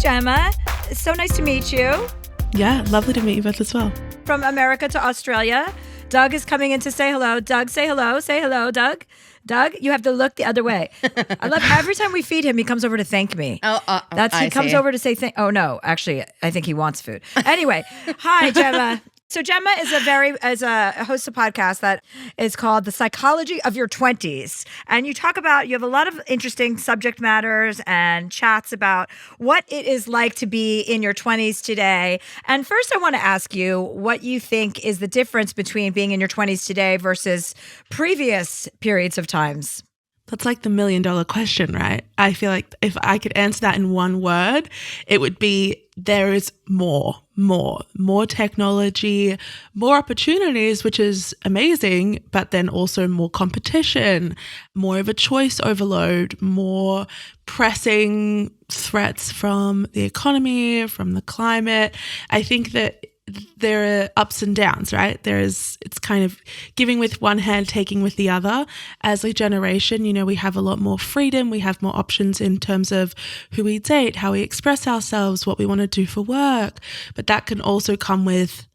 Jemma. So nice to meet you. Yeah, lovely to meet you both as well. From America to Australia, Doug is coming in to say hello. Doug, say hello. Say hello, Doug. Doug, you have to look the other way. I love every time we feed him, he comes over to thank me. He comes over to say thank. Oh no, actually, I think he wants food. Anyway, hi, Jemma. So Jemma is a host of a podcast that is called The Psychology of Your 20s. And you have a lot of interesting subject matters and chats about what it is like to be in your 20s today. And first I want to ask you what you think is the difference between being in your 20s today versus previous periods of times. That's like the $1 million question, right? I feel like if I could answer that in one word, it would be there is more technology, more opportunities, which is amazing, but then also more competition, more of a choice overload, more pressing threats from the economy, from the climate. I think that there are ups and downs, right? It's kind of giving with one hand, taking with the other. As a generation, we have a lot more freedom. We have more options in terms of who we date, how we express ourselves, what we want to do for work. But that can also come with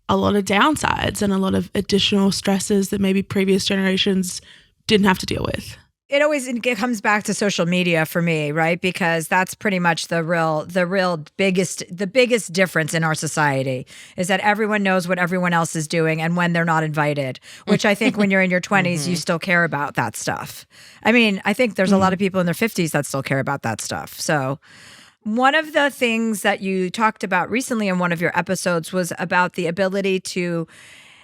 a lot of downsides and a lot of additional stresses that maybe previous generations didn't have to deal with. It comes back to social media for me, right? Because that's pretty much the biggest difference in our society is that everyone knows what everyone else is doing and when they're not invited, which I think when you're in your 20s, you still care about that stuff. I mean, I think there's a lot of people in their 50s that still care about that stuff. So one of the things that you talked about recently in one of your episodes was about the ability to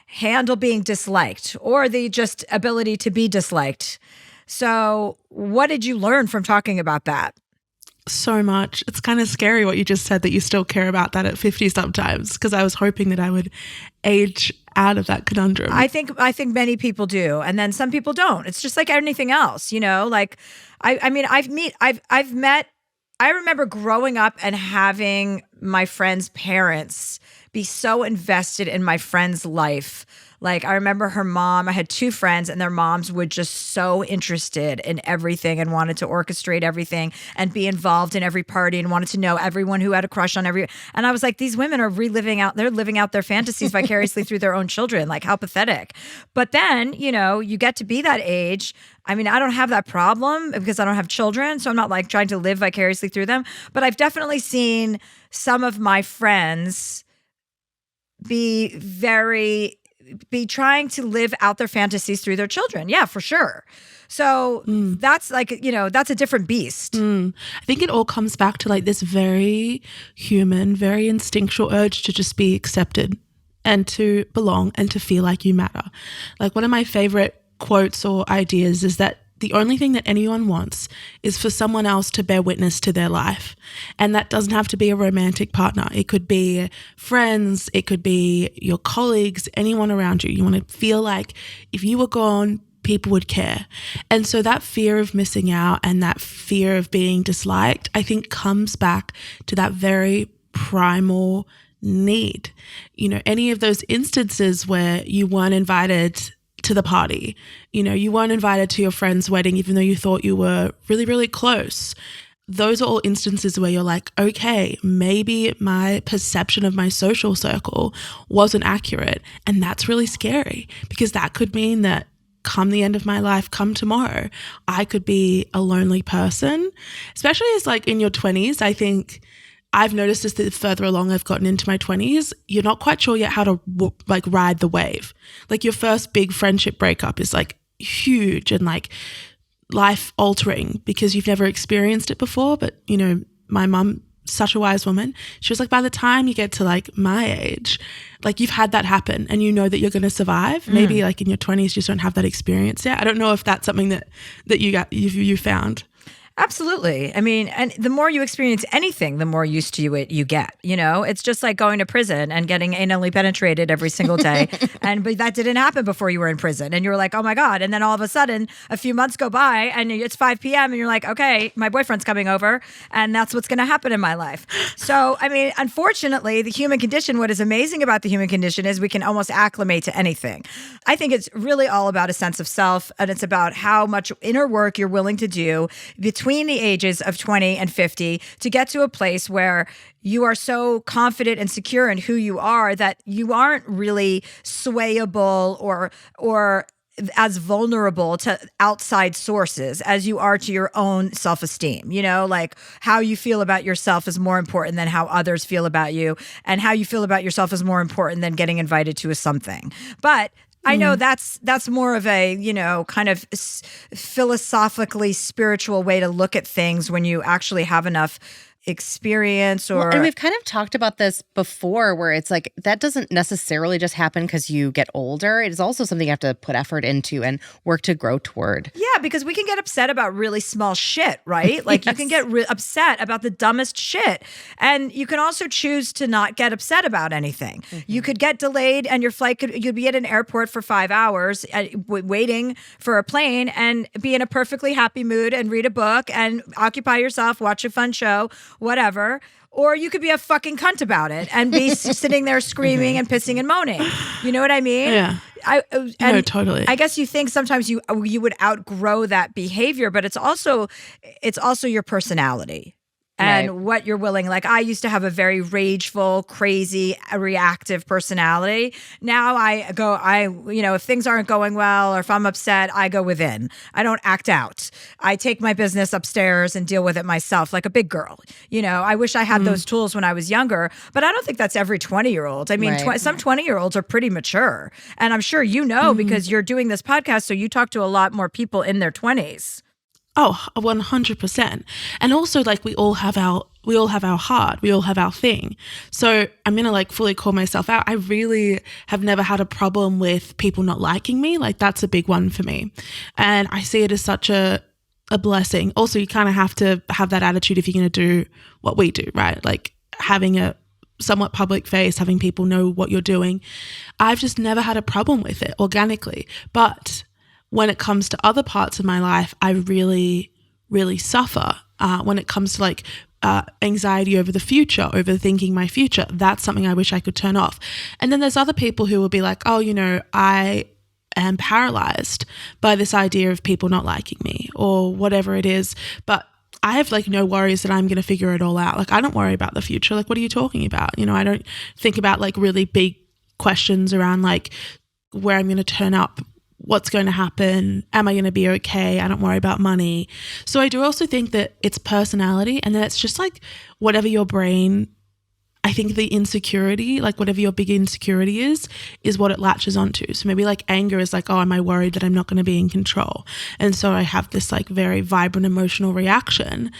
handle being disliked or the just ability to be disliked. So what did you learn from talking about that? So much. It's kind of scary what you just said, that you still care about that at 50 sometimes, because I was hoping that I would age out of that conundrum. I think many people do, and then some people don't. It's just like anything else, like I remember growing up and having my friends' parents be so invested in my friend's life. Like I remember her mom, I had two friends and their moms were just so interested in everything and wanted to orchestrate everything and be involved in every party and wanted to know everyone who had a crush on every. And I was like, these women are they're living out their fantasies vicariously through their own children. Like how pathetic. But then, you get to be that age. I mean, I don't have that problem because I don't have children. So I'm not like trying to live vicariously through them. But I've definitely seen some of my friends be trying to live out their fantasies through their children. Yeah, for sure. So that's like, that's a different beast. I think it all comes back to like this very human, very instinctual urge to just be accepted and to belong and to feel like you matter. Like one of my favorite quotes or ideas is that the only thing that anyone wants is for someone else to bear witness to their life. And that doesn't have to be a romantic partner. It could be friends. It could be your colleagues, anyone around you. You want to feel like if you were gone, people would care. And so that fear of missing out and that fear of being disliked, I think comes back to that very primal need. Any of those instances where you weren't invited to the party, you weren't invited to your friend's wedding, even though you thought you were really, really close. Those are all instances where you're like, okay, maybe my perception of my social circle wasn't accurate. And that's really scary because that could mean that come the end of my life, come tomorrow, I could be a lonely person, especially as like in your 20s. I think I've noticed this the further along I've gotten into my 20s, you're not quite sure yet how to like ride the wave. Like your first big friendship breakup is like huge and like life altering because you've never experienced it before. But my mum, such a wise woman, she was like, by the time you get to like my age, like you've had that happen and you know that you're going to survive. Maybe like in your 20s, you just don't have that experience yet. I don't know if that's something that you found. Absolutely. I mean, and the more you experience anything, the more used to it you get, it's just like going to prison and getting anally penetrated every single day. But that didn't happen before you were in prison. And you're like, oh my God. And then all of a sudden a few months go by and it's 5 p.m. and you're like, okay, my boyfriend's coming over and that's what's going to happen in my life. So, I mean, unfortunately, the human condition, what is amazing about the human condition is we can almost acclimate to anything. I think it's really all about a sense of self and it's about how much inner work you're willing to do between between the ages of 20 and 50 to get to a place where you are so confident and secure in who you are that you aren't really swayable or as vulnerable to outside sources as you are to your own self-esteem. Like how you feel about yourself is more important than how others feel about you, and how you feel about yourself is more important than getting invited to a something. But I know that's more of a, kind of philosophically spiritual way to look at things when you actually have enough experience and we've kind of talked about this before, where it's like that doesn't necessarily just happen because you get older. It is also something you have to put effort into and work to grow toward. Yeah, because we can get upset about really small shit, right? Like Yes. you can get upset about the dumbest shit. And you can also choose to not get upset about anything. You could get delayed and your flight you'd be at an airport for 5 hours waiting for a plane and be in a perfectly happy mood and read a book and occupy yourself, watch a fun show, whatever. Or you could be a fucking cunt about it and be sitting there screaming and pissing and moaning. You know what I mean? Yeah. No, totally. I guess you think sometimes you would outgrow that behavior, but it's also your personality. And Right. what you're willing, like I used to have a very rageful, crazy, reactive personality. Now if things aren't going well or if I'm upset, I go within. I don't act out. I take my business upstairs and deal with it myself like a big girl. I wish I had those tools when I was younger, but I don't think that's every 20-year-old. I mean, Right. some 20-year-olds are pretty mature. And I'm sure because you're doing this podcast, so you talk to a lot more people in their 20s. Oh, 100%. And also like we all have our heart, we all have our thing. So I'm going to like fully call myself out. I really have never had a problem with people not liking me. Like that's a big one for me. And I see it as such a blessing. Also, you kind of have to have that attitude if you're going to do what we do, right? Like having a somewhat public face, having people know what you're doing. I've just never had a problem with it organically. But when it comes to other parts of my life, I really, really suffer when it comes to like anxiety over the future, overthinking my future. That's something I wish I could turn off. And then there's other people who will be like, oh, I am paralyzed by this idea of people not liking me or whatever it is. But I have like no worries that I'm going to figure it all out. Like I don't worry about the future. Like what are you talking about? I don't think about like really big questions around like where I'm going to turn up, what's going to happen, am I going to be okay, I don't worry about money. So I do also think that it's personality, and then it's just like whatever your brain, I think the insecurity, like whatever your big insecurity is what it latches onto. So maybe like anger is like, oh, am I worried that I'm not going to be in control? And so I have this like very vibrant emotional reaction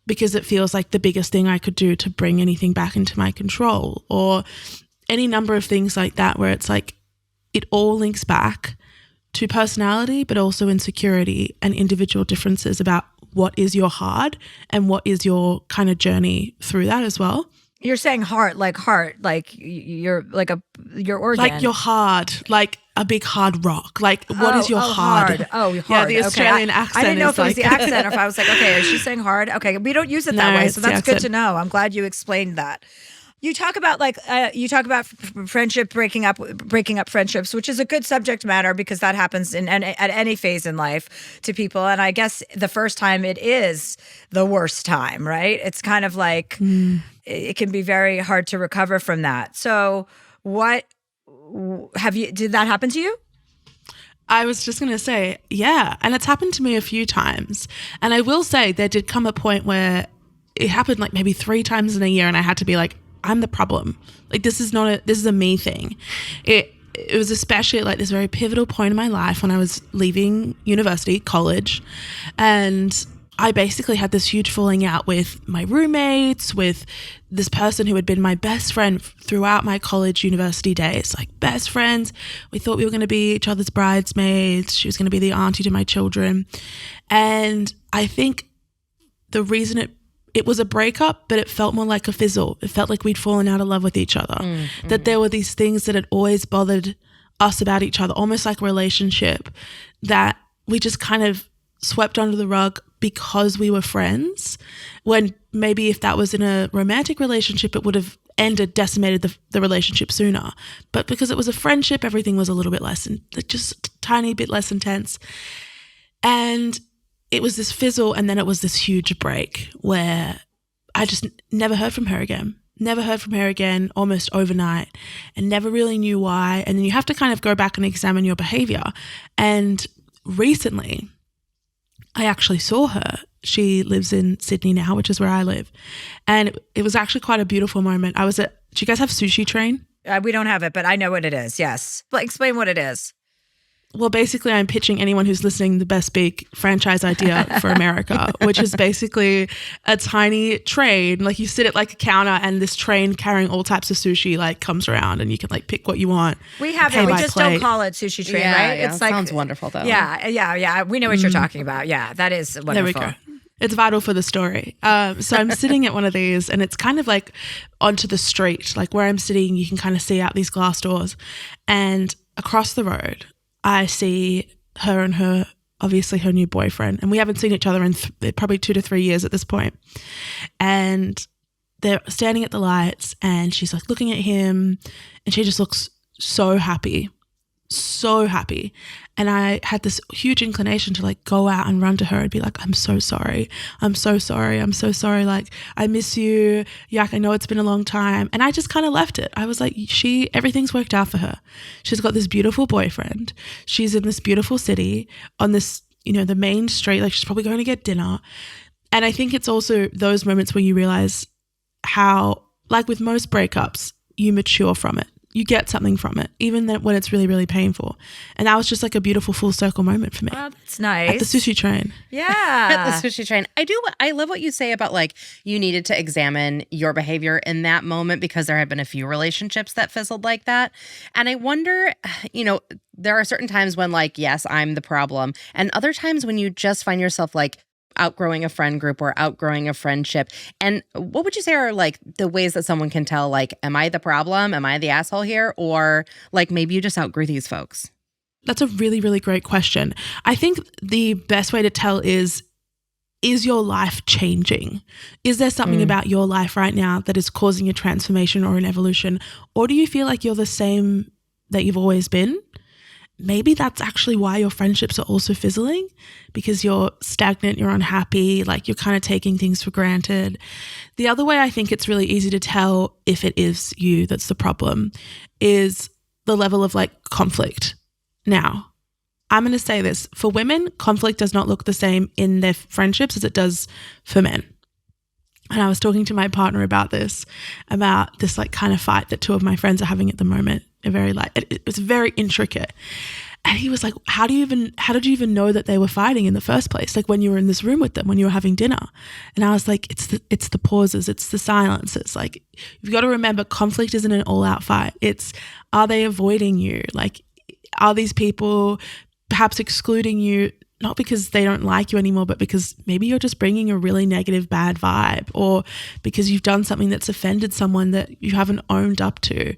because it feels like the biggest thing I could do to bring anything back into my control, or any number of things like that, where it's like it all links back to personality, but also insecurity and individual differences about what is your hard and what is your kind of journey through that as well. You're saying heart, like you're like your organ. Like your hard, like a big hard rock. Like what is your hard? Hard. Yeah, the Australian accent. I didn't know is if it was like the accent or if I was like, okay, is she saying hard? Okay, we don't use it that No, way, it's so the that's good to accent. know. I'm glad you explained that. You talk about friendship, breaking up friendships, which is a good subject matter because that happens at any phase in life to people. And I guess the first time it is the worst time, right? It's kind of like it can be very hard to recover from that. So did that happen to you? I was just going to say, yeah. And it's happened to me a few times. And I will say there did come a point where it happened like maybe 3 times in a year and I had to be like, I'm the problem. Like this is a me thing. It was especially like this very pivotal point in my life when I was leaving university, college, and I basically had this huge falling out with my roommates, with this person who had been my best friend throughout my college university days, like best friends. We thought we were going to be each other's bridesmaids. She was going to be the auntie to my children. And I think the reason it was a breakup, but it felt more like a fizzle. It felt like we'd fallen out of love with each other. That there were these things that had always bothered us about each other, almost like a relationship, that we just kind of swept under the rug because we were friends, when maybe if that was in a romantic relationship, it would have decimated the relationship sooner. But because it was a friendship, everything was a little bit less, just a tiny bit less intense. And it was this fizzle, and then it was this huge break where I just never heard from her again. Never heard from her again almost overnight, and never really knew why. And then you have to kind of go back and examine your behavior. And recently, I actually saw her. She lives in Sydney now, which is where I live. And it was actually quite a beautiful moment. Do you guys have Sushi Train? We don't have it, but I know what it is. Yes. But explain what it is. Well, basically, I'm pitching anyone who's listening the Best Big franchise idea for America, which is basically a tiny train. Like you sit at like a counter, and this train carrying all types of sushi like comes around, and you can like pick what you want. We have it. We just don't call it Sushi Train, right? Yeah, it's like, sounds wonderful though. Yeah. We know what you're talking about. Yeah, that is wonderful. There we go. It's vital for the story. So I'm sitting at one of these, and it's kind of like onto the street. Like where I'm sitting, you can kind of see out these glass doors, and across the road, I see her and obviously her new boyfriend. And we haven't seen each other in probably 2 to 3 years at this point. And they're standing at the lights, and she's like looking at him, and she just looks so happy. So happy. And I had this huge inclination to like go out and run to her and be like, I'm so sorry. I'm so sorry. I'm so sorry. Like, I miss you. Yak, I know it's been a long time. And I just kind of left it. I was like, everything's worked out for her. She's got this beautiful boyfriend. She's in this beautiful city on this, the main street. Like she's probably going to get dinner. And I think it's also those moments where you realize how, like with most breakups, you mature from it. You get something from it, even when it's really, really painful. And that was just like a beautiful full circle moment for me. Oh, that's nice. At the Sushi Train. Yeah. At the Sushi Train. I love what you say about like you needed to examine your behavior in that moment because there have been a few relationships that fizzled like that. And I wonder, there are certain times when like, yes, I'm the problem. And other times when you just find yourself like outgrowing a friend group or outgrowing a friendship. And what would you say are like the ways that someone can tell, like, am I the problem? Am I the asshole here? Or like maybe you just outgrew these folks? That's a really, really great question. I think the best way to tell is your life changing? Is there something about your life right now that is causing a transformation or an evolution? Or do you feel like you're the same that you've always been? Maybe that's actually why your friendships are also fizzling, because you're stagnant, you're unhappy, like you're kind of taking things for granted. The other way I think it's really easy to tell if it is you that's the problem is the level of like conflict. Now, I'm going to say this. For women, conflict does not look the same in their friendships as it does for men. And I was talking to my partner about this like kind of fight that two of my friends are having at the moment. It was very intricate. And he was like, how did you even know that they were fighting in the first place? Like when you were in this room with them, when you were having dinner. And I was like, it's the pauses, it's the silences. Like you've got to remember conflict isn't an all out fight. It's, are they avoiding you? Like, are these people perhaps excluding you, not because they don't like you anymore, but because maybe you're just bringing a really negative, bad vibe, or because you've done something that's offended someone that you haven't owned up to.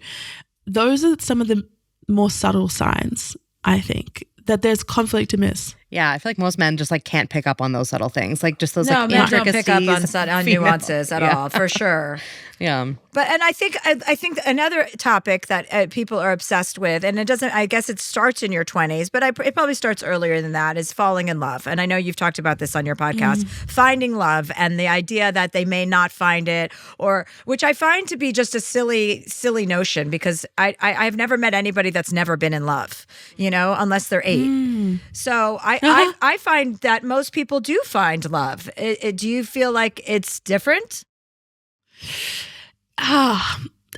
Those are some of the more subtle signs, I think, that there's conflict amiss. Yeah, I feel like most men just like can't pick up on those subtle things, like just those men intricacies. Don't pick up on nuances at all, for sure. Yeah. But I think another topic that people are obsessed with, and I guess it starts in your 20s, but it probably starts earlier than that, is falling in love. And I know you've talked about this on your podcast, finding love, and the idea that they may not find it, or which I find to be just a silly notion, because I've never met anybody that's never been in love, unless they're 8. So I find that most people do find love. Do you feel like it's different?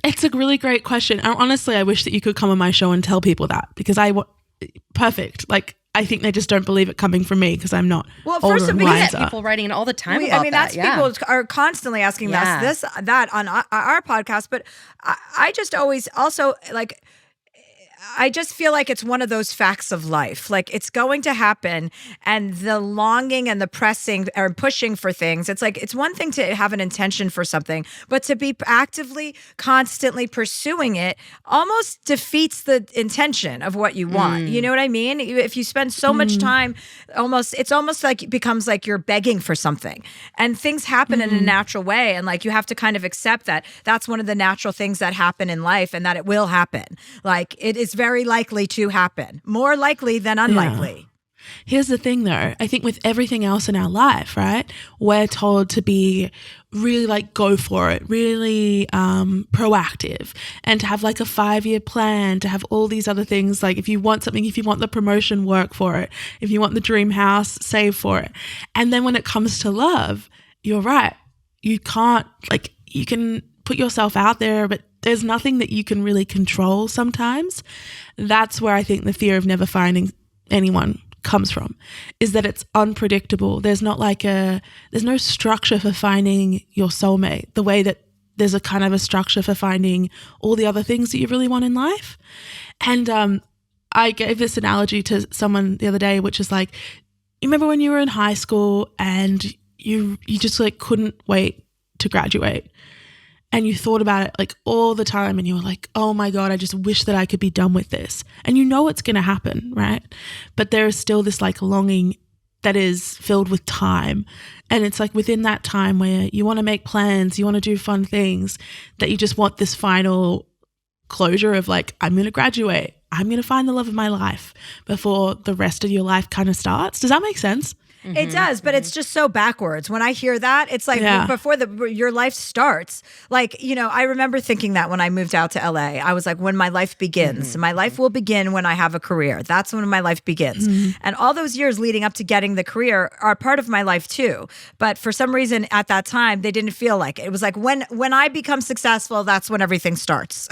It's a really great question. Honestly, I wish that you could come on my show and tell people that, because perfect. Like, I think they just don't believe it coming from me because I'm not. Well, first of all, we get people writing in all the time about that. People are constantly asking us that on our podcast. But I just always also like. I just feel like it's one of those facts of life. Like it's going to happen, and the longing and the pressing or pushing for things. It's like, it's one thing to have an intention for something, but to be actively, constantly pursuing it almost defeats the intention of what you want. You know what I mean? If you spend so much time, it's almost like it becomes like you're begging for something, and things happen in a natural way. And like, you have to kind of accept that that's one of the natural things that happen in life, and that it will happen. Like it is very likely to happen, more likely than unlikely. Here's the thing though, I think with everything else in our life, right, we're told to be really like go for it, really proactive, and to have like a 5-year plan, to have all these other things. Like if you want something, if you want the promotion, work for it. If you want the dream house, save for it. And then when it comes to love, you're right. You can't, like, you can put yourself out there, but there's nothing that you can really control sometimes. That's where I think the fear of never finding anyone comes from, is that it's unpredictable. There's not like there's no structure for finding your soulmate the way that there's a kind of a structure for finding all the other things that you really want in life. And I gave this analogy to someone the other day, which is like, you remember when you were in high school and you just like couldn't wait to graduate, and you thought about it like all the time, and you were like, oh my God, I just wish that I could be done with this. And you know it's going to happen, right? But there is still this like longing that is filled with time. And it's like within that time where you want to make plans, you want to do fun things, that you just want this final closure of like, I'm going to graduate, I'm going to find the love of my life before the rest of your life kind of starts. Does that make sense? It does, but it's just so backwards. When I hear that, it's like before your life starts. Like, you know, I remember thinking that when I moved out to LA, I was like, when my life begins, my life will begin when I have a career. That's when my life begins. And all those years leading up to getting the career are part of my life too. But for some reason at that time, they didn't feel like it. It was like when I become successful, that's when everything starts.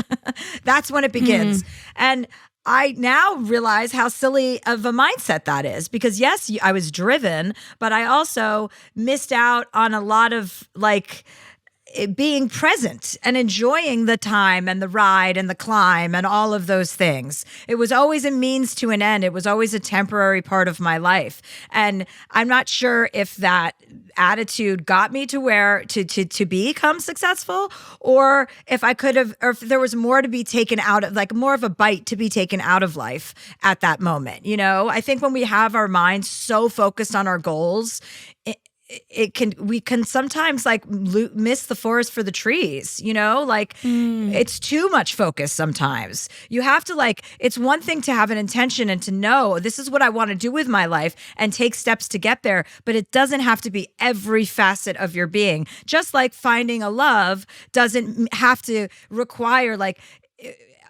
That's when it begins. And I now realize how silly of a mindset that is, because yes, I was driven, but I also missed out on a lot of like being present and enjoying the time and the ride and the climb and all of those things. It was always a means to an end. It was always a temporary part of my life. And I'm not sure if that attitude got me to where to become successful, or if I could have, or if there was more to be taken out of, like more of a bite to be taken out of life at that moment. You know, I think when we have our minds so focused on our goals, we can sometimes like miss the forest for the trees, you know, like it's too much focus sometimes. You have to like, it's one thing to have an intention and to know this is what I want to do with my life and take steps to get there, but it doesn't have to be every facet of your being. Just like finding a love doesn't have to require like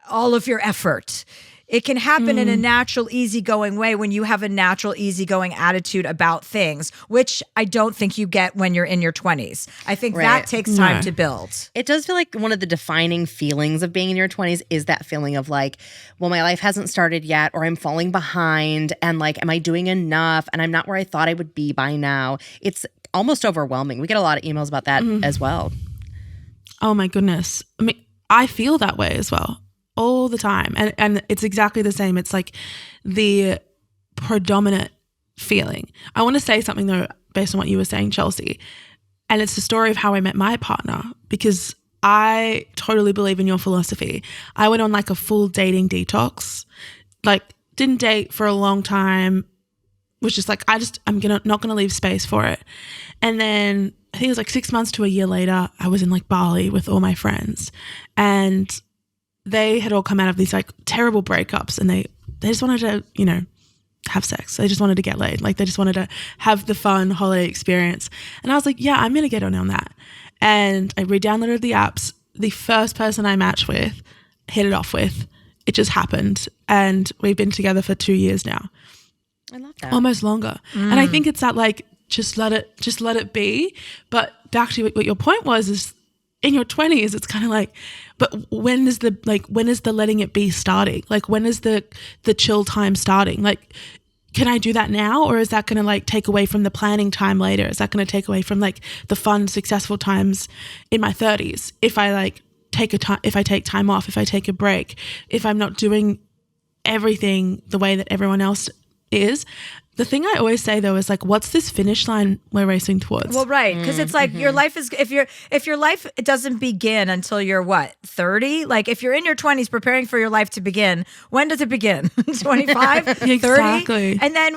all of your effort. It can happen in a natural, easygoing way when you have a natural, easygoing attitude about things, which I don't think you get when you're in your 20s. I think that takes time to build. It does feel like one of the defining feelings of being in your 20s is that feeling of like, well, my life hasn't started yet, or I'm falling behind, and like, am I doing enough? And I'm not where I thought I would be by now. It's almost overwhelming. We get a lot of emails about that as well. Oh my goodness. I mean, I feel that way as well. All the time. And it's exactly the same. It's like the predominant feeling. I want to say something though, based on what you were saying, Chelsea. And it's the story of how I met my partner, because I totally believe in your philosophy. I went on like a full dating detox, like didn't date for a long time, was just like, I'm not gonna leave space for it. And then I think it was like 6 months to a year later, I was in like Bali with all my friends, and they had all come out of these like terrible breakups, and they just wanted to, you know, have sex. They just wanted to get laid. Like they just wanted to have the fun holiday experience. And I was like, yeah, I'm going to get on that. And I re-downloaded the apps. The first person I matched with, hit it off with, it just happened. And we've been together for 2 years now. I love that. Almost longer. And I think it's that like, just let it be. But back to what your point was, is in your 20s, it's kind of like, but when is the letting it be starting? Like, when is the chill time starting? Like, can I do that now? Or is that going to like take away from the planning time later? Is that going to take away from like the fun, successful times in my 30s? If I take time off, if I take a break, if I'm not doing everything the way that everyone else is. The thing I always say though is like, what's this finish line we're racing towards? Well, right, because it's like your life is, if your life doesn't begin until you're what, 30? Like if you're in your 20s preparing for your life to begin, when does it begin? 25, 30? Exactly. And then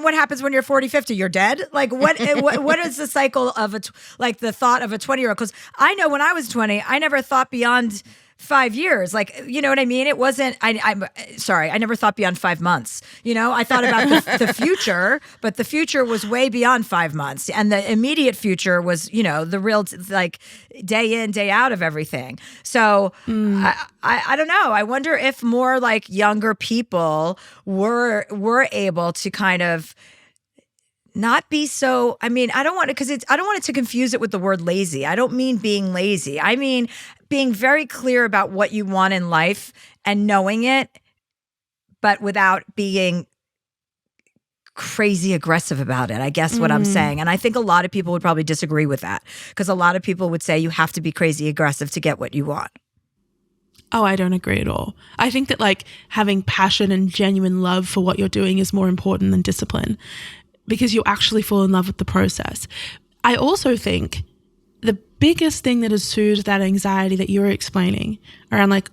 what happens when you're 40, 50? You're dead? Like what is the cycle of like the thought of a 20-year-old? Because I know when I was 20, I never thought beyond 5 years. Like, you know what I mean? It wasn't, I'm sorry, I never thought beyond 5 months. You know, I thought about the future, but the future was way beyond 5 months. And the immediate future was, you know, the real, like, day in, day out of everything. So I don't know. I wonder if more like younger people were able to kind of not be so, I mean, I don't want it to confuse it with the word lazy. I don't mean being lazy. I mean being very clear about what you want in life and knowing it, but without being crazy aggressive about it, I guess what I'm saying. And I think a lot of people would probably disagree with that, because a lot of people would say you have to be crazy aggressive to get what you want. Oh, I don't agree at all. I think that like having passion and genuine love for what you're doing is more important than discipline, because you actually fall in love with the process. I also think the biggest thing that has soothed that anxiety that you were explaining around like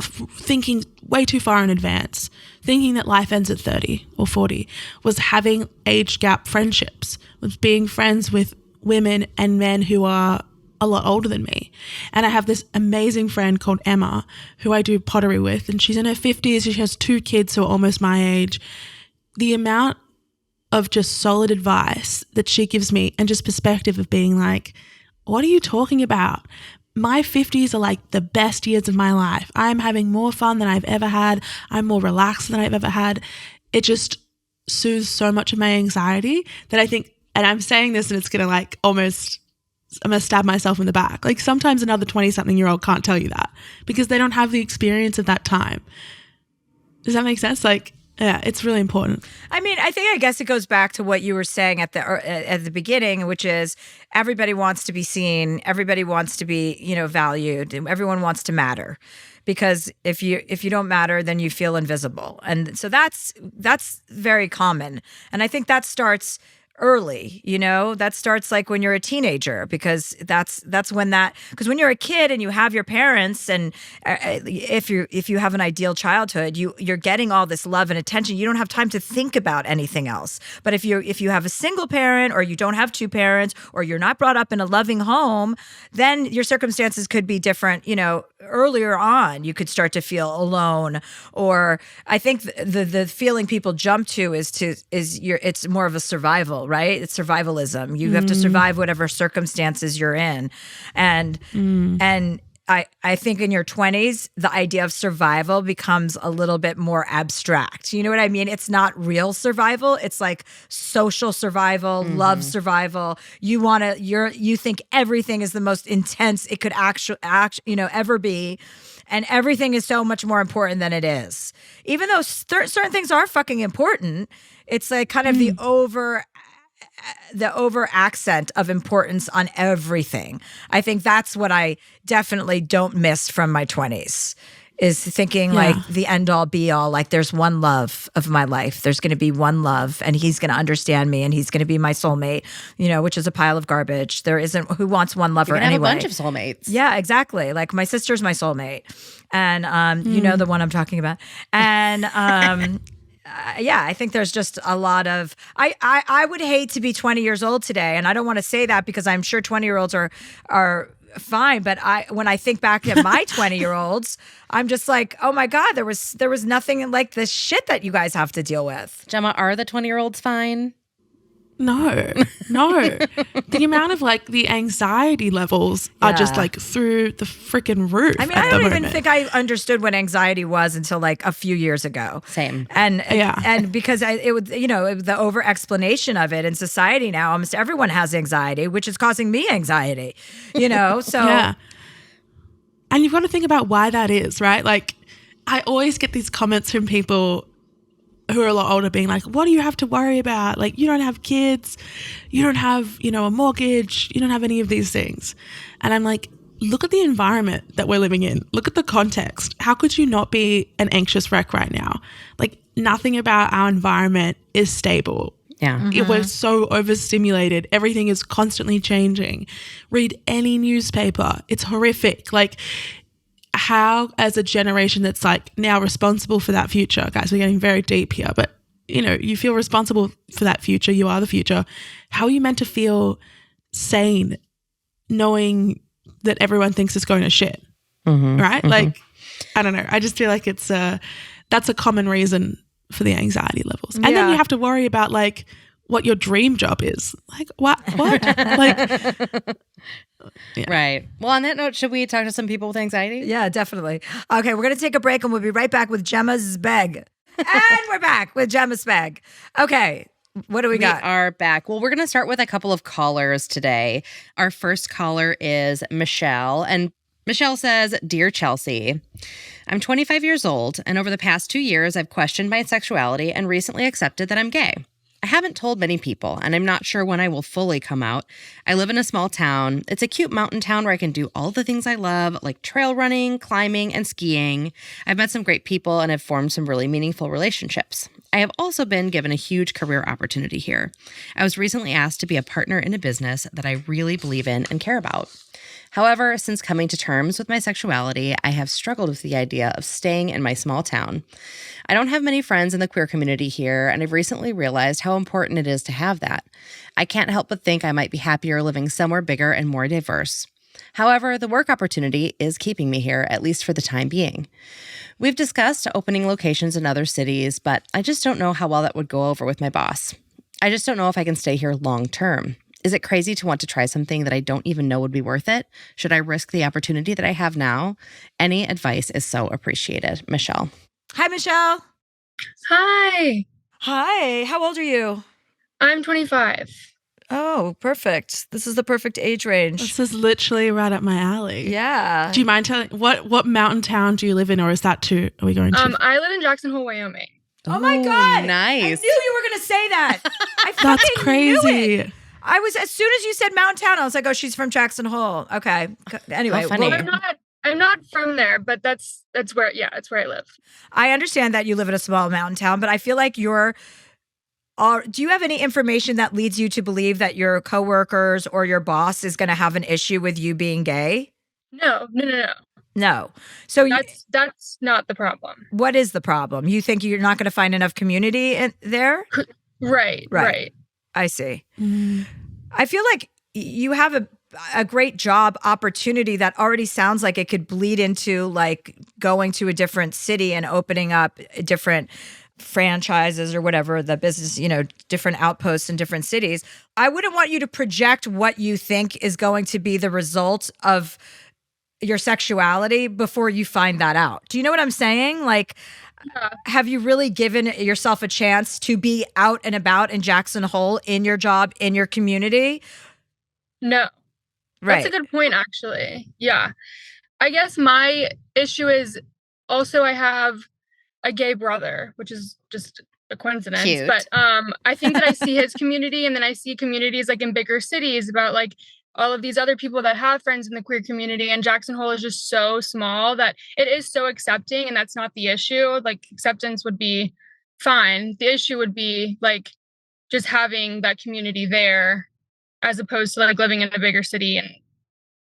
thinking way too far in advance, thinking that life ends at 30 or 40, was having age gap friendships, was being friends with women and men who are a lot older than me. And I have this amazing friend called Emma who I do pottery with, and she's in her 50s. She has 2 kids who are almost my age. The amount of just solid advice that she gives me and just perspective of being like, what are you talking about? My 50s are like the best years of my life. I'm having more fun than I've ever had. I'm more relaxed than I've ever had. It just soothes so much of my anxiety that I think, and I'm saying this and it's going to like almost, I'm going to stab myself in the back. Like sometimes another 20-something-year-old can't tell you that because they don't have the experience of that time. Does that make sense? Like, yeah, it's really important. I mean, I guess it goes back to what you were saying at the beginning, which is everybody wants to be seen, everybody wants to be, you know, valued, and everyone wants to matter. Because if you don't matter, then you feel invisible. And so that's very common. And I think that starts early, you know, that starts like when you're a teenager, because that's when because when you're a kid and you have your parents, and if you have an ideal childhood, you're getting all this love and attention. You don't have time to think about anything else. But if you have a single parent, or you don't have 2 parents, or you're not brought up in a loving home, then your circumstances could be different. You know, earlier on, you could start to feel alone. Or I think the feeling people jump to it's more of a survival. Right? It's survivalism. You have to survive whatever circumstances you're in. And I think in your 20s, the idea of survival becomes a little bit more abstract. You know what I mean? It's not real survival. It's like social survival, love survival. You think everything is the most intense it could actually ever be. And everything is so much more important than it is. Even though certain things are fucking important, it's like kind of the over accent of importance on everything. I think that's what I definitely don't miss from my 20s, is thinking like the end all be all, like there's one love of my life. There's going to be one love, and he's going to understand me, and he's going to be my soulmate, you know, which is a pile of garbage. There isn't, who wants one lover anyway? Have a bunch of soulmates. Yeah, exactly. Like my sister's my soulmate, and you know the one I'm talking about. And yeah, I think there's just a lot of, I would hate to be 20 years old today. And I don't want to say that because I'm sure 20-year-olds are fine. But when I think back at my 20-year-olds, I'm just like, oh my God, there was nothing like this shit that you guys have to deal with. Gemma, are the 20-year-olds fine? No. The amount of like the anxiety levels are just like through the freaking roof. I mean, I don't even think I understood what anxiety was until like a few years ago. Same. And because it would, you know, the over explanation of it in society now, almost everyone has anxiety, which is causing me anxiety, you know? So yeah. And you've got to think about why that is, right? Like I always get these comments from people who are a lot older being like, what do you have to worry about? Like, you don't have kids, you don't have, you know, a mortgage, you don't have any of these things. And I'm like, look at the environment that we're living in. Look at the context. How could you not be an anxious wreck right now? Like nothing about our environment is stable. Yeah. We're so overstimulated. Everything is constantly changing. Read any newspaper. It's horrific. Like, how, as a generation that's like now responsible for that future, guys, we're getting very deep here, but you know, you feel responsible for that future. You are the future. How are you meant to feel sane knowing that everyone thinks it's going to shit? right? Like, I don't know. I just feel like that's a common reason for the anxiety levels. And then you have to worry about like what your dream job is. Like what? Like, Right. Well, on that note, should we talk to some people with anxiety? Yeah, definitely. Okay, we're going to take a break and we'll be right back with Jemma Sbeg. And we're back with Jemma Sbeg. Okay, what do we got? We are back. Well, we're going to start with a couple of callers today. Our first caller is Michelle, and Michelle says, "Dear Chelsea, I'm 25 years old, and over the past 2 years, I've questioned my sexuality and recently accepted that I'm gay. I haven't told many people, and I'm not sure when I will fully come out. I live in a small town. It's a cute mountain town where I can do all the things I love, like trail running, climbing, and skiing. I've met some great people and have formed some really meaningful relationships. I have also been given a huge career opportunity here. I was recently asked to be a partner in a business that I really believe in and care about. However, since coming to terms with my sexuality, I have struggled with the idea of staying in my small town. I don't have many friends in the queer community here, and I've recently realized how important it is to have that. I can't help but think I might be happier living somewhere bigger and more diverse. However, the work opportunity is keeping me here, at least for the time being. We've discussed opening locations in other cities, but I just don't know how well that would go over with my boss. I just don't know if I can stay here long term. Is it crazy to want to try something that I don't even know would be worth it? Should I risk the opportunity that I have now? Any advice is so appreciated. Michelle." Hi, Michelle. Hi, Hi, how old are you? I'm 25. Oh, perfect. This is the perfect age range. this is literally right up my alley. Yeah. Do you mind telling what mountain town do you live in, or is that too? Are we going to? I live in Jackson Hole, Wyoming. Oh my God. I Nice. knew you were going to say that. I That's fucking knew it. crazy. I was, as soon as you said Mountain Town, I was like, oh, she's from Jackson Hole. Okay. Anyway, How funny. well, I'm not from there, but that's where I live. I understand that you live in a small mountain town, but I feel like do you have any information that leads you to believe that your coworkers or your boss is going to have an issue with you being gay? No. No. So That's not the problem. what is the problem? You think you're not going to find enough community there? Right. I see. Mm. I feel like you have a great job opportunity that already sounds like it could bleed into like going to a different city and opening up different franchises or whatever the business, different outposts in different cities. I wouldn't want you to project what you think is going to be the result of your sexuality before you find that out. Do you know what I'm saying? Like, have you really given yourself a chance to be out and about in Jackson Hole, in your job, in your community? No. Right. That's a good point, actually. Yeah. I guess my issue is also I have a gay brother, which is just a coincidence. Cute. But I think that I see his community, and then I see communities like in bigger cities about like all of these other people that have friends in the queer community, and Jackson Hole is just so small that it is so accepting, and that's not the issue. Like acceptance would be fine. The issue would be like just having that community there as opposed to like living in a bigger city and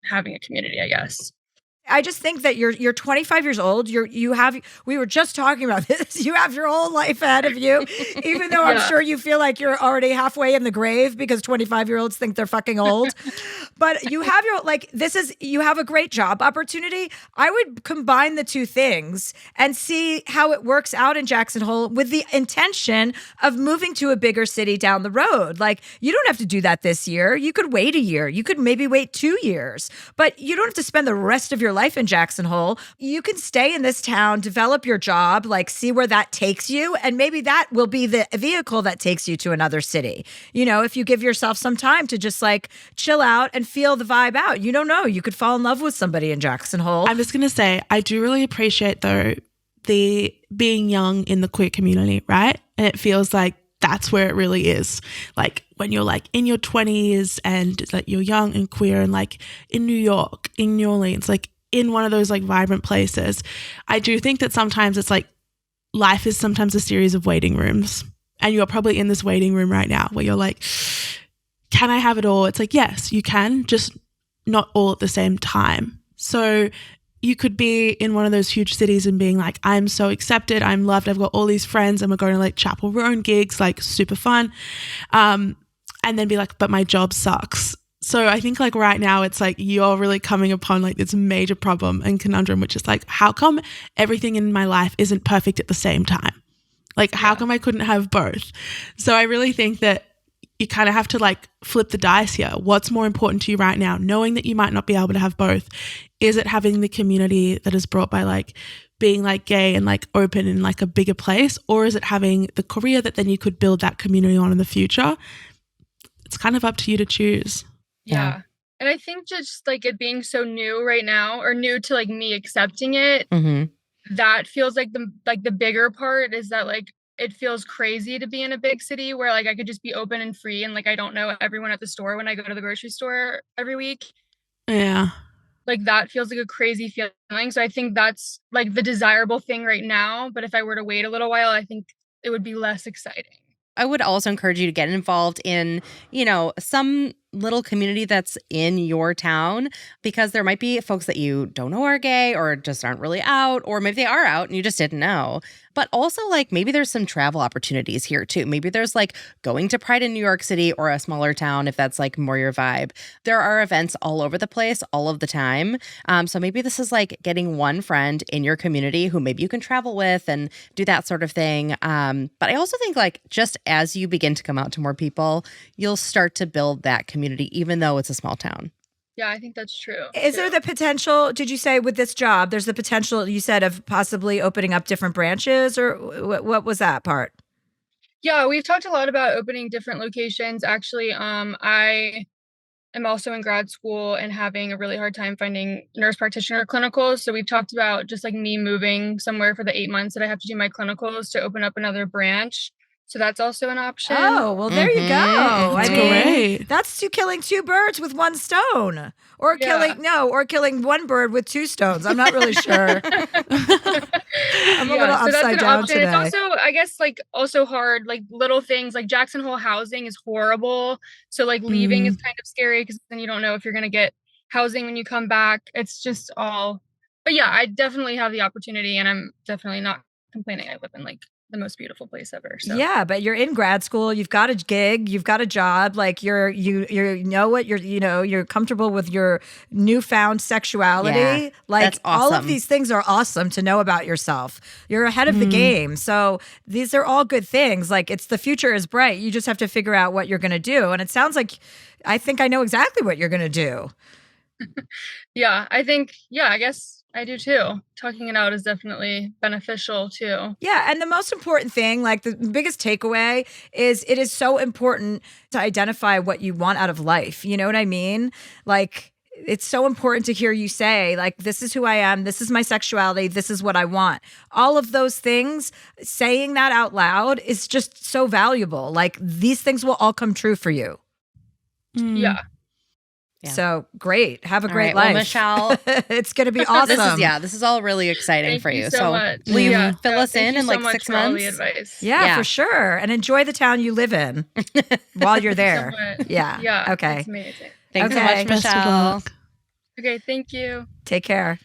having a community, I guess. I just think that you're 25 years old. We were just talking about this. You have your whole life ahead of you, even though I'm sure you feel like you're already halfway in the grave because 25-year-olds think they're fucking old. But you have you have a great job opportunity. I would combine the two things and see how it works out in Jackson Hole with the intention of moving to a bigger city down the road. Like, you don't have to do that this year. You could wait a year. You could maybe wait 2 years, but you don't have to spend the rest of your life in Jackson Hole. You can stay in this town, develop your job, like see where that takes you. And maybe that will be the vehicle that takes you to another city. If you give yourself some time to just like chill out and feel the vibe out, you don't know, you could fall in love with somebody in Jackson Hole. I'm just going to say, I do really appreciate though, the being young in the queer community, right? And it feels like that's where it really is. Like when you're like in your 20s and like you're young and queer and like in New York, in New Orleans, like in one of those like vibrant places. I do think that sometimes it's like life is sometimes a series of waiting rooms, and you're probably in this waiting room right now where you're like, can I have it all? It's like, yes, you can, just not all at the same time. So you could be in one of those huge cities and being like, I'm so accepted, I'm loved, I've got all these friends, and we're going to like chaperone gigs, like super fun. And then be like, but my job sucks. So I think like right now it's like you're really coming upon like this major problem and conundrum, which is like, how come everything in my life isn't perfect at the same time? Like, how come I couldn't have both? So I really think that you kind of have to like flip the dice here. What's more important to you right now? Knowing that you might not be able to have both. Is it having the community that is brought by like being like gay and like open in like a bigger place? Or is it having the career that then you could build that community on in the future? It's kind of up to you to choose. Yeah. And I think just like it being so new right now, or new to like me accepting it, that feels like the bigger part is that like it feels crazy to be in a big city where like I could just be open and free and like I don't know everyone at the store when I go to the grocery store every week. Yeah. Like that feels like a crazy feeling. So I think that's like the desirable thing right now. But if I were to wait a little while, I think it would be less exciting. I would also encourage you to get involved in, some little community that's in your town, because there might be folks that you don't know are gay or just aren't really out, or maybe they are out and you just didn't know. But also like maybe there's some travel opportunities here too. Maybe there's like going to Pride in New York City or a smaller town if that's like more your vibe. There are events all over the place all of the time. So maybe this is like getting one friend in your community who maybe you can travel with and do that sort of thing. But I also think like just as you begin to come out to more people, you'll start to build that community, even though it's a small town. Yeah, I think that's true. Is there the potential, did you say with this job, there's the potential, you said, of possibly opening up different branches, or what was that part? Yeah, we've talked a lot about opening different locations. Actually, I am also in grad school and having a really hard time finding nurse practitioner clinicals. So we've talked about just like me moving somewhere for the 8 months that I have to do my clinicals to open up another branch. So that's also an option. Oh, well, there you go. That's great. That's killing two birds with one stone, or killing one bird with two stones. I'm not really sure. I'm a little upside down option. today. It's also, I guess, like also hard, like little things like Jackson Hole housing is horrible. So like leaving is kind of scary because then you don't know if you're going to get housing when you come back. It's just all, but yeah, I definitely have the opportunity and I'm definitely not complaining. I live in like the most beautiful place ever. So. Yeah, but you're in grad school, you've got a gig, you've got a job, like you know what you're comfortable with your newfound sexuality. Yeah, like that's awesome. All of these things are awesome to know about yourself. You're ahead of the game. So these are all good things. Like the future is bright. You just have to figure out what you're going to do. And it sounds like I think I know exactly what you're going to do. I guess I do too. Talking it out is definitely beneficial too. Yeah. And the most important thing, like the biggest takeaway is it is so important to identify what you want out of life. You know what I mean? Like, it's so important to hear you say, like, this is who I am. This is my sexuality. This is what I want. All of those things, saying that out loud is just so valuable. Like, these things will all come true for you. Yeah. Yeah. So great. Have a great right, life. well, Michelle. It's going to be awesome. This is all really exciting Thank for you. you so much. Will you Yeah. fill us in like so 6 much for all the months? advice. Yeah, for sure. And enjoy the town you live in while you're there. So much. Yeah. Yeah. Okay. It's amazing. Thanks so Okay. much, Best of Michelle. luck. Okay. Thank you. Take care.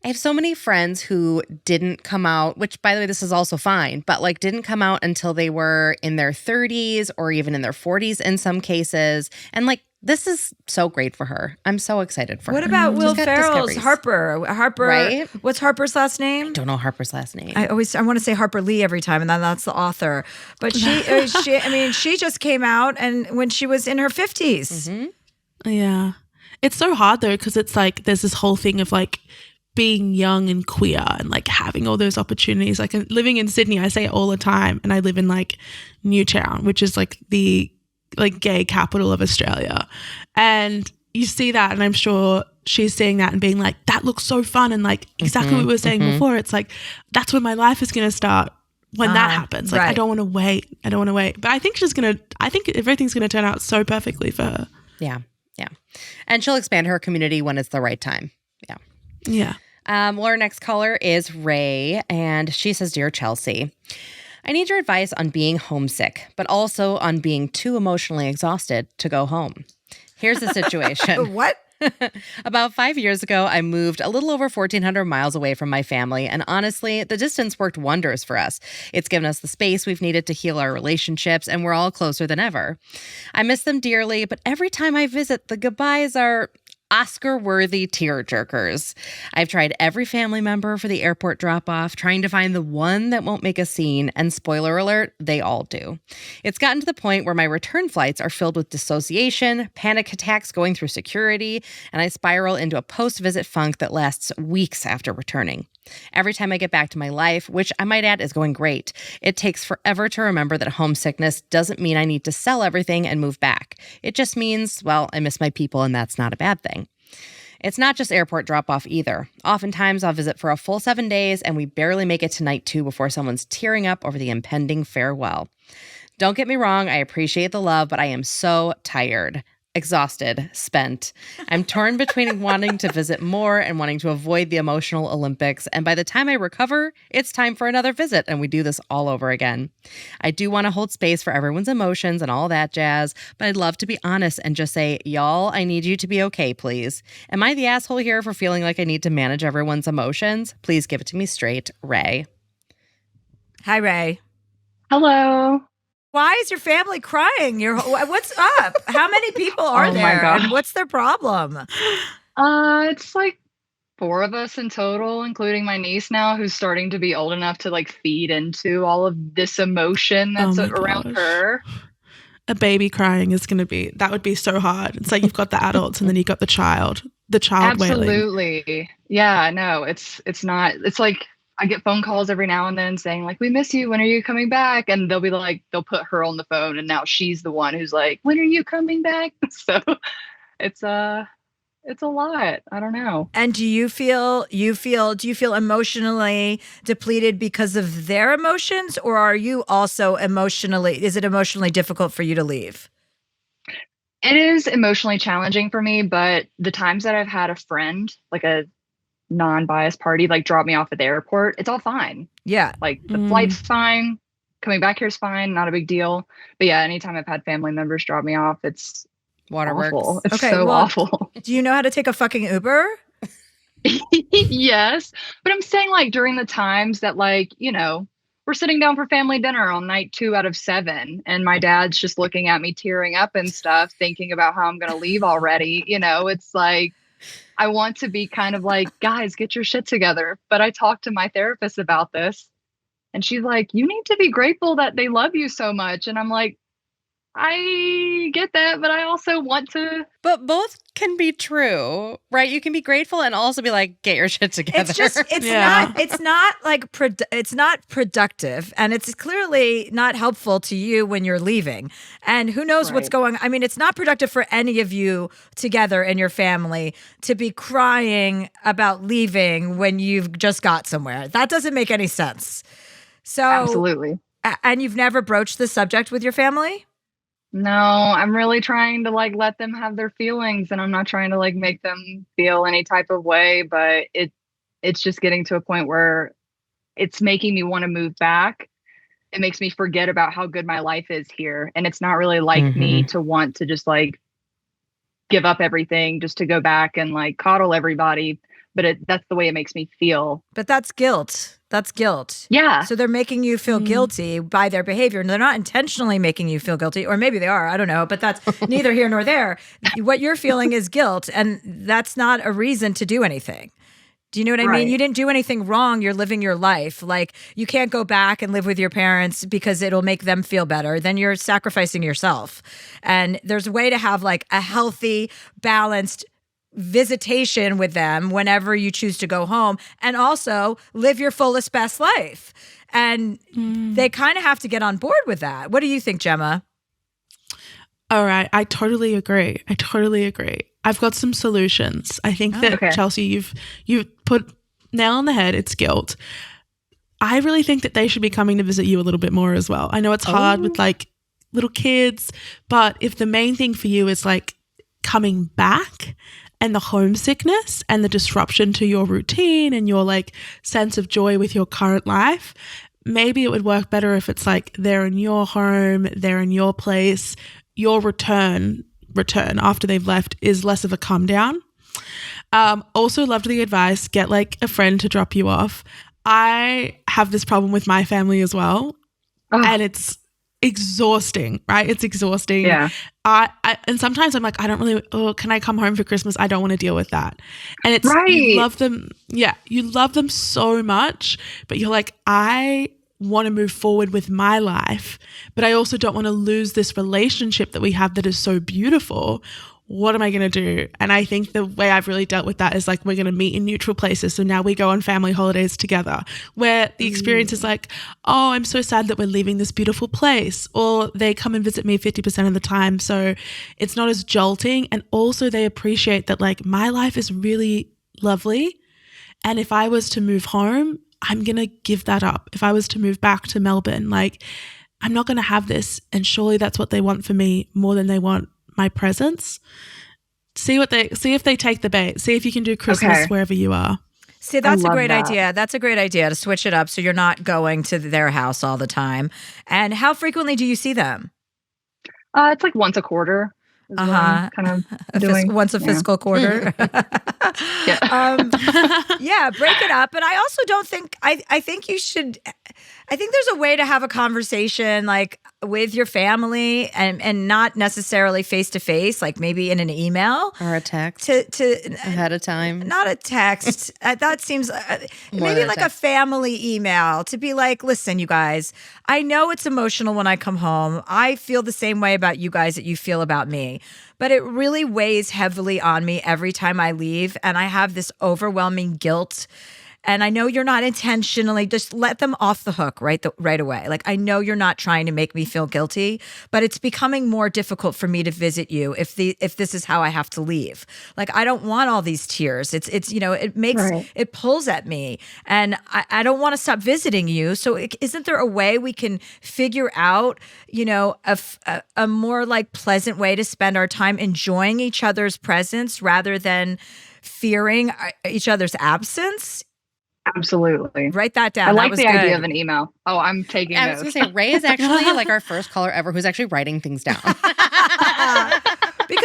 I have so many friends who didn't come out, which by the way, this is also fine, but like didn't come out until they were in their 30s or even in their 40s in some cases. And like, this is so great for her. I'm so excited for her. What about Will She's got Ferrell's discoveries. Harper? Right? What's Harper's last name? Don't know Harper's last name. I want to say Harper Lee every time, and then that's the author. But she just came out and when she was in her 50s. Mm-hmm. Yeah. It's so hard though, because it's like there's this whole thing of like being young and queer and like having all those opportunities. Like living in Sydney, I say it all the time, and I live in like Newtown, which is like the like gay capital of Australia. And you see that, and I'm sure she's seeing that and being like, that looks so fun. And like exactly what we were saying before, it's like, that's when my life is going to start when that happens. Like, right. I don't want to wait. But I think I think everything's going to turn out so perfectly for her. Yeah. Yeah. And she'll expand her community when it's the right time. Yeah. Yeah. Well, our next caller is Ray, and she says, Dear Chelsea, I need your advice on being homesick, but also on being too emotionally exhausted to go home. Here's the situation. What? About 5 years ago, I moved a little over 1,400 miles away from my family, and honestly, the distance worked wonders for us. It's given us the space we've needed to heal our relationships, and we're all closer than ever. I miss them dearly, but every time I visit, the goodbyes are Oscar-worthy tearjerkers. I've tried every family member for the airport drop-off, trying to find the one that won't make a scene, and spoiler alert, they all do. It's gotten to the point where my return flights are filled with dissociation, panic attacks going through security, and I spiral into a post-visit funk that lasts weeks after returning. Every time I get back to my life, which I might add is going great, it takes forever to remember that homesickness doesn't mean I need to sell everything and move back. It just means, well, I miss my people, and that's not a bad thing. It's not just airport drop-off either. Oftentimes, I'll visit for a full 7 days, and we barely make it to night 2 before someone's tearing up over the impending farewell. Don't get me wrong, I appreciate the love, but I am so tired. Exhausted, spent. I'm torn between wanting to visit more and wanting to avoid the emotional Olympics. And by the time I recover, it's time for another visit, and we do this all over again. I do want to hold space for everyone's emotions and all that jazz, but I'd love to be honest and just say, y'all, I need you to be okay, please. Am I the asshole here for feeling like I need to manage everyone's emotions? Please give it to me straight, Ray. Hi, Ray. Hello. Why is your family crying? What's up? How many people are Oh my there? God. And what's their problem? It's like 4 of us in total, including my niece now, who's starting to be old enough to like feed into all of this emotion that's my around gosh. her. A baby crying is going to be, that would be so hard. It's like you've got the adults and then you've got the child wailing. Absolutely. Yeah, no, it's not, it's like I get phone calls every now and then saying like, we miss you. When are you coming back? And they'll be like, they'll put her on the phone and now she's the one who's like, when are you coming back? So it's a lot. I don't know. And do you feel emotionally depleted because of their emotions, or are you also is it emotionally difficult for you to leave? It is emotionally challenging for me, but the times that I've had a friend, like a non-biased party, like drop me off at the airport, it's all fine. Yeah. Like the flight's fine. Coming back here is fine. Not a big deal. But yeah, anytime I've had family members drop me off, it's Waterworks. awful. It's Okay, so well, awful. Do you know how to take a fucking Uber? Yes. But I'm saying like during the times that like, you know, we're sitting down for family dinner on night 2 out of 7 and my dad's just looking at me tearing up and stuff, thinking about how I'm going to leave already. You know, it's like, I want to be kind of like, guys, get your shit together. But I talked to my therapist about this and she's like, you need to be grateful that they love you so much. And I'm like, I get that, but I also want to. But both can be true, right? You can be grateful and also be like, get your shit together. It's not productive, and it's clearly not helpful to you when you're leaving. And who knows what's Right. going. I mean, it's not productive for any of you together in your family to be crying about leaving when you've just got somewhere. That doesn't make any sense. So Absolutely. And you've never broached the subject with your family? No, I'm really trying to like let them have their feelings and I'm not trying to like make them feel any type of way, but it's just getting to a point where it's making me want to move back. It makes me forget about how good my life is here. And it's not really like me to want to just like give up everything just to go back and like coddle everybody. But that's the way it makes me feel. But that's guilt. That's guilt. Yeah. So they're making you feel guilty by their behavior. And they're not intentionally making you feel guilty, or maybe they are. I don't know. But that's neither here nor there. What you're feeling is guilt, and that's not a reason to do anything. Do you know what I mean? Right. You didn't do anything wrong. You're living your life. Like, you can't go back and live with your parents because it'll make them feel better. Then you're sacrificing yourself. And there's a way to have like a healthy, balanced visitation with them whenever you choose to go home, and also live your fullest, best life. And they kind of have to get on board with that. What do you think, Jemma? All right. I totally agree. I've got some solutions. I think that, okay. Chelsea, you've put nail on the head. It's guilt. I really think that they should be coming to visit you a little bit more as well. I know it's hard with like little kids, but if the main thing for you is like coming back and the homesickness and the disruption to your routine and your like sense of joy with your current life, maybe it would work better if it's like they're in your home, they're in your place. Your return after they've left is less of a come down. Also loved the advice, get like a friend to drop you off. I have this problem with my family as well. And it's exhausting, right? It's exhausting. Yeah. And sometimes I'm like, I don't really, can I come home for Christmas? I don't want to deal with that. And it's, Right. you love them. Yeah. You love them so much, but you're like, I want to move forward with my life, but I also don't want to lose this relationship that we have that is so beautiful. What am I going to do? And I think the way I've really dealt with that is like, we're going to meet in neutral places. So now we go on family holidays together, where the experience is like, oh, I'm so sad that we're leaving this beautiful place. Or they come and visit me 50% of the time. So it's not as jolting. And also they appreciate that like my life is really lovely. And if I was to move home, I'm going to give that up. If I was to move back to Melbourne, like I'm not going to have this. And surely that's what they want for me more than they want my presence. See if they take the bait. See if you can do Christmas wherever you are. See, that's a love great that. idea. That's a great idea to switch it up so you're not going to their house all the time. And how frequently do you see them? It's like once a quarter. Is what I'm kind of doing. Once a fiscal quarter. Yeah, break it up. But I also don't think, I think you should, I think there's a way to have a conversation like with your family and not necessarily face to face, like maybe in an email or a text to ahead of time. Not a text. That seems maybe than a like a text. family email to be like, listen, you guys, I know it's emotional when I come home. I feel the same way about you guys that you feel about me. But it really weighs heavily on me every time I leave. And I have this overwhelming guilt. And I know you're not intentionally, just let them off the hook right away. Like, I know you're not trying to make me feel guilty, but it's becoming more difficult for me to visit you if this is how I have to leave. Like, I don't want all these tears. It's it makes, it pulls at me, and I don't want to stop visiting you. So isn't there a way we can figure out, a more like pleasant way to spend our time enjoying each other's presence rather than fearing each other's absence? Absolutely. Write that down. I That like was the good. idea of an email. Oh, I'm taking I was notes. going to say, Ray is actually like our first caller ever who's actually writing things down. Because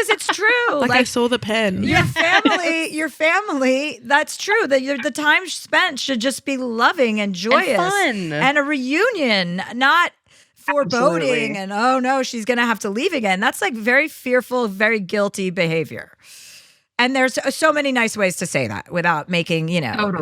it's true. Like I saw the pen. Your family, that's true. The time spent should just be loving and joyous fun. And a reunion, not foreboding. Absolutely. And oh no, she's going to have to leave again. That's like very fearful, very guilty behavior. And there's so many nice ways to say that without making,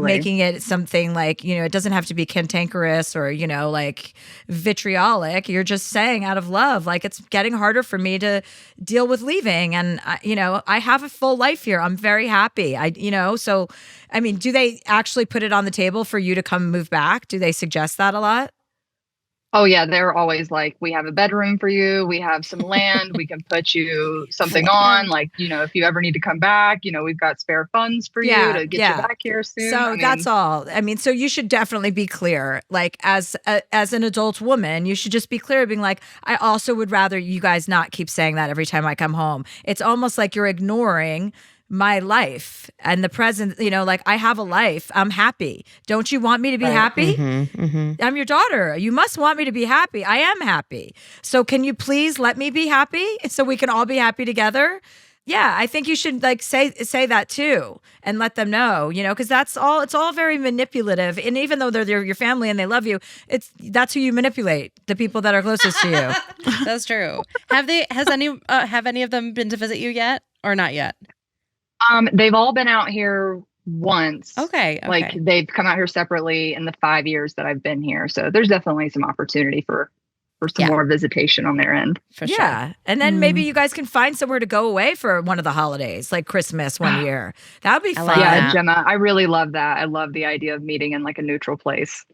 making it something like, it doesn't have to be cantankerous or, like vitriolic. You're just saying out of love, like it's getting harder for me to deal with leaving. And, I have a full life here. I'm very happy. So, I mean, do they actually put it on the table for you to come move back? Do they suggest that a lot? Oh yeah, they're always like, we have a bedroom for you. We have some land. We can put you something on. Like, if you ever need to come back, we've got spare funds for you to get you back here soon. So that's all. I mean, so you should definitely be clear. Like as an adult woman, you should just be clear, being like, I also would rather you guys not keep saying that every time I come home. It's almost like you're ignoring my life and the present, like I have a life. I'm happy. Don't you want me to be happy? I'm your daughter. You must want me to be happy. I am happy. So can you please let me be happy so we can all be happy together? Yeah, I think you should like say that too and let them know, because it's all very manipulative. And even though they're your family and they love you, that's who you manipulate, the people that are closest to you. That's true. Have any of them been to visit you yet or not yet? They've all been out here once. Okay. Like they've come out here separately in the 5 years that I've been here. So there's definitely some opportunity for some more visitation on their end. For sure. Yeah. And then maybe you guys can find somewhere to go away for one of the holidays, like Christmas one year. That would be fun. like Yeah, that. Gemma, I really love that. I love the idea of meeting in like a neutral place.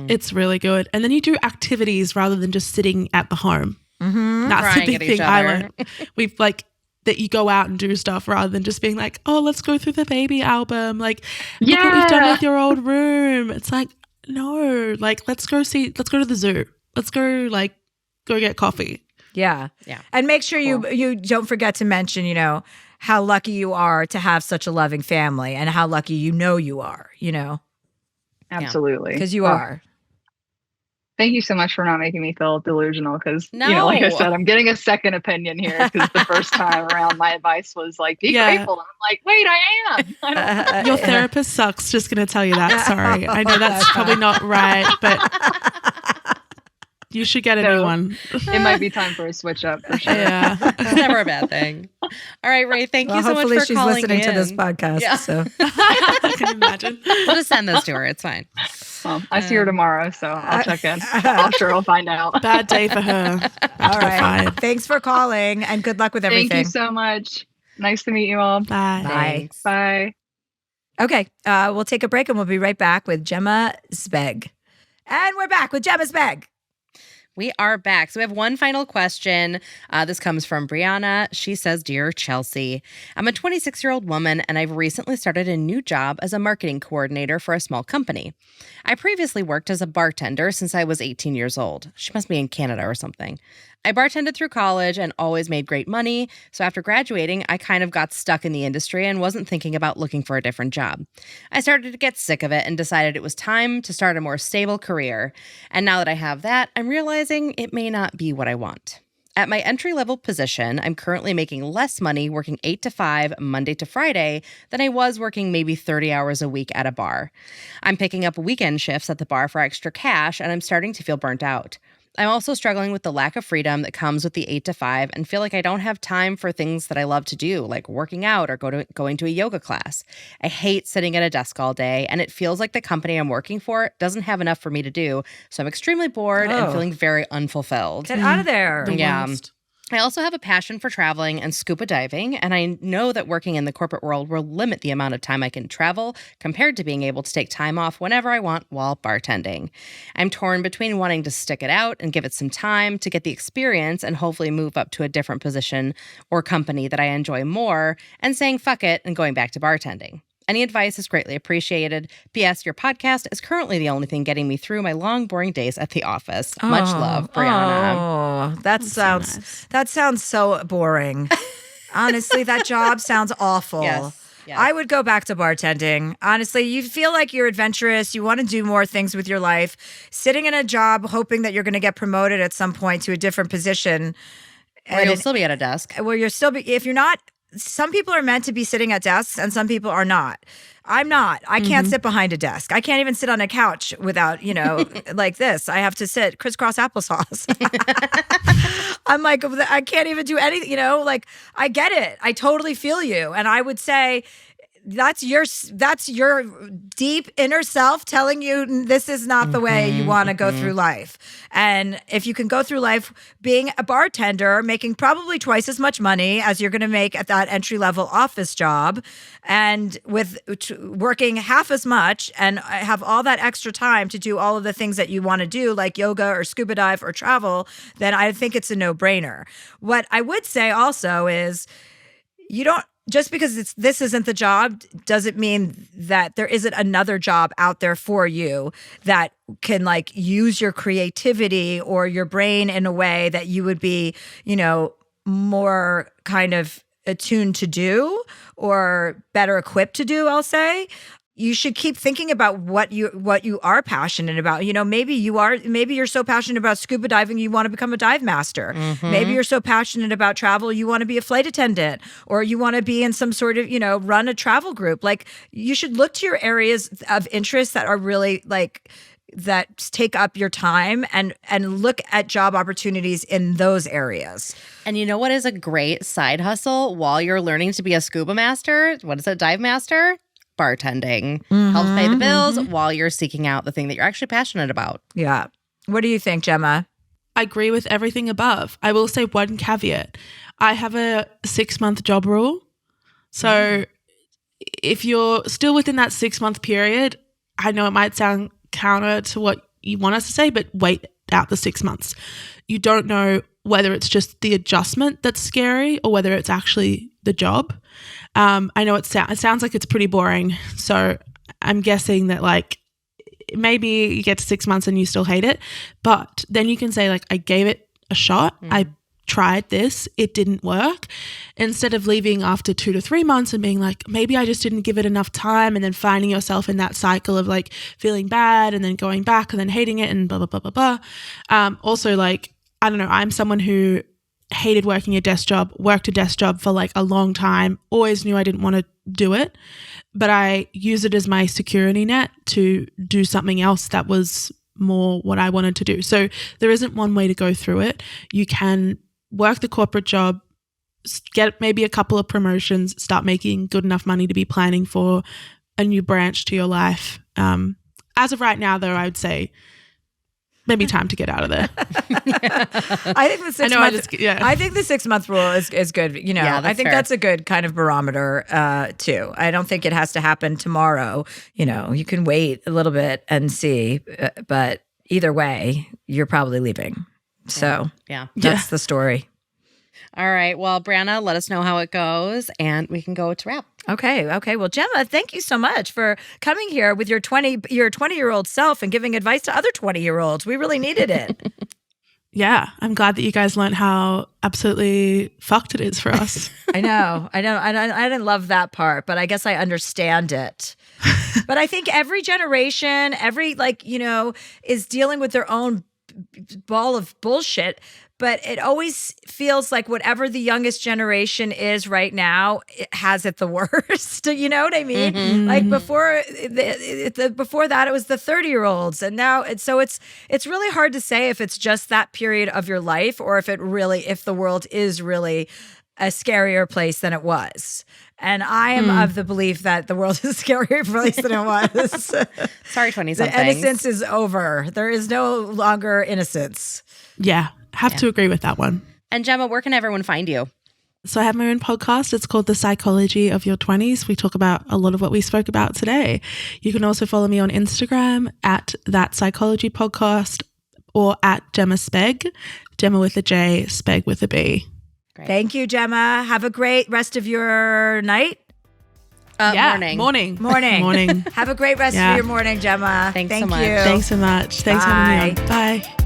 It's really good. And then you do activities rather than just sitting at the home. That's Crying the at big each thing I other. learned. We've like that you go out and do stuff rather than just being like, oh, let's go through the baby album. Like, look what we've done with your old room. It's like, no, like, let's go to the zoo. Let's go get coffee. Yeah. Yeah. And make sure you don't forget to mention, how lucky you are to have such a loving family and how lucky you are, Absolutely. because you are. Thank you so much for not making me feel delusional because, No. like I said, I'm getting a second opinion here because the first time around my advice was like, be grateful. And I'm like, wait, I am. I don't Your therapist sucks, just going to tell you that. Sorry. I know that's probably not right, but you should get a new one. It might be time for a switch up for sure. Yeah. It's never a bad thing. All right, Ray, thank you so much hopefully for she's calling listening in. to this podcast. Yeah. So Can you imagine? We'll just send this to her. It's fine. Well, I see her tomorrow, so I'll check in. I'm sure I'll find out. Bad day for her. all right. Thanks for calling and good luck with everything. Thank you so much. Nice to meet you all. Bye. Thanks. Bye. Okay, we'll take a break and we'll be right back with Jemma Sbeg. And we're back with Jemma Sbeg. We are back. So we have one final question. This comes from Brianna. She says, Dear Chelsea, I'm a 26-year-old woman and I've recently started a new job as a marketing coordinator for a small company. I previously worked as a bartender since I was 18 years old. She must be in Canada or something. I bartended through college and always made great money. So after graduating, I kind of got stuck in the industry and wasn't thinking about looking for a different job. I started to get sick of it and decided it was time to start a more stable career. And now that I have that, I'm realizing it may not be what I want. At my entry-level position, I'm currently making less money working 8 to 5 Monday to Friday than I was working maybe 30 hours a week at a bar. I'm picking up weekend shifts at the bar for extra cash, and I'm starting to feel burnt out. I'm also struggling with the lack of freedom that comes with the 8 to 5 and feel like I don't have time for things that I love to do, like working out or going to a yoga class. I hate sitting at a desk all day, and it feels like the company I'm working for doesn't have enough for me to do, so I'm extremely bored and feeling very unfulfilled. Get out of there. Yeah. I also have a passion for traveling and scuba diving, and I know that working in the corporate world will limit the amount of time I can travel compared to being able to take time off whenever I want while bartending. I'm torn between wanting to stick it out and give it some time to get the experience and hopefully move up to a different position or company that I enjoy more, and saying fuck it and going back to bartending. Any advice is greatly appreciated. P.S. Your podcast is currently the only thing getting me through my long, boring days at the office. Much love, Brianna. Oh, that sounds so boring. Honestly, that job sounds awful. Yes. I would go back to bartending. Honestly, you feel like you're adventurous. You want to do more things with your life. Sitting in a job hoping that you're going to get promoted at some point to a different position. Or you'll still be at a desk. Where you're still, if you're not, some people are meant to be sitting at desks and some people are not. I'm not. I can't sit behind a desk. I can't even sit on a couch without, like this. I have to sit crisscross applesauce. I'm like, I can't even do anything, like I get it. I totally feel you. And I would say that's your deep inner self telling you this is not the way you want to go through life. And if you can go through life being a bartender, making probably twice as much money as you're going to make at that entry-level office job, and with working half as much and have all that extra time to do all of the things that you want to do, like yoga or scuba dive or travel, then I think it's a no-brainer. What I would say also is just because this isn't the job doesn't mean that there isn't another job out there for you that can like use your creativity or your brain in a way that you would be, more kind of attuned to do or better equipped to do, I'll say. You should keep thinking about what you are passionate about. Maybe you're so passionate about scuba diving, you want to become a dive master. Maybe you're so passionate about travel, you want to be a flight attendant, or you want to be in some sort of, run a travel group. Like you should look to your areas of interest that are really that take up your time and look at job opportunities in those areas. And you know what is a great side hustle while you're learning to be a scuba master? What is it, dive master? Bartending. Helps pay the bills while you're seeking out the thing that you're actually passionate about. Yeah. What do you think, Jemma? I agree with everything above. I will say one caveat. I have a 6-month job rule. So if you're still within that 6-month period, I know it might sound counter to what you want us to say, but wait out the 6 months. You don't know whether it's just the adjustment that's scary or whether it's actually the job. I know it sounds like it's pretty boring. So I'm guessing that maybe you get to 6 months and you still hate it, but then you can say I gave it a shot. I tried this, it didn't work. Instead of leaving after 2 to 3 months and being like, maybe I just didn't give it enough time, and then finding yourself in that cycle of like feeling bad and then going back and then hating it and blah, blah, blah, blah, blah. Also, like, I don't know, I'm someone who hated working a desk job, worked a desk job for like a long time, always knew I didn't want to do it, but I use it as my security net to do something else that was more what I wanted to do. So there isn't one way to go through it. You can work the corporate job, get maybe a couple of promotions, start making good enough money to be planning for a new branch to your life. As of right now, though, I would say maybe time to get out of there. I think the 6 month. I think the 6 month rule is good. You know, I think that's a good kind of barometer too. I don't think it has to happen tomorrow. You know, you can wait a little bit and see, but either way, you're probably leaving. So that's the story. All right. Well, Brianna, let us know how it goes, and we can go to wrap. Okay. Well, Jemma, thank you so much for coming here with your 20-year-old self and giving advice to other 20-year-olds. We really needed it. Yeah, I'm glad that you guys learned how absolutely fucked it is for us. I know. I didn't love that part, but I guess I understand it. But I think every generation, is dealing with their own ball of bullshit. But it always feels like whatever the youngest generation is right now, it has it the worst. You know what I mean? Mm-hmm. Like before that, it was the 30-year-olds, and now it's really hard to say if it's just that period of your life or if the world is really a scarier place than it was. And I am of the belief that the world is a scarier place than it was. Sorry, 20-somethings. The innocence is over. There is no longer innocence. Yeah. Have to agree with that one. And Jemma, where can everyone find you? So I have my own podcast. It's called The Psychology of Your 20s. We talk about a lot of what we spoke about today. You can also follow me on Instagram at That Psychology Podcast or at Jemma Sbeg, Jemma with a J, Speg with a B. Great. Thank you, Jemma. Have a great rest of your night. Morning. Have a great rest of your morning, Jemma. Thanks Thank so much. you. Thanks so much. Thanks for having me on. Bye.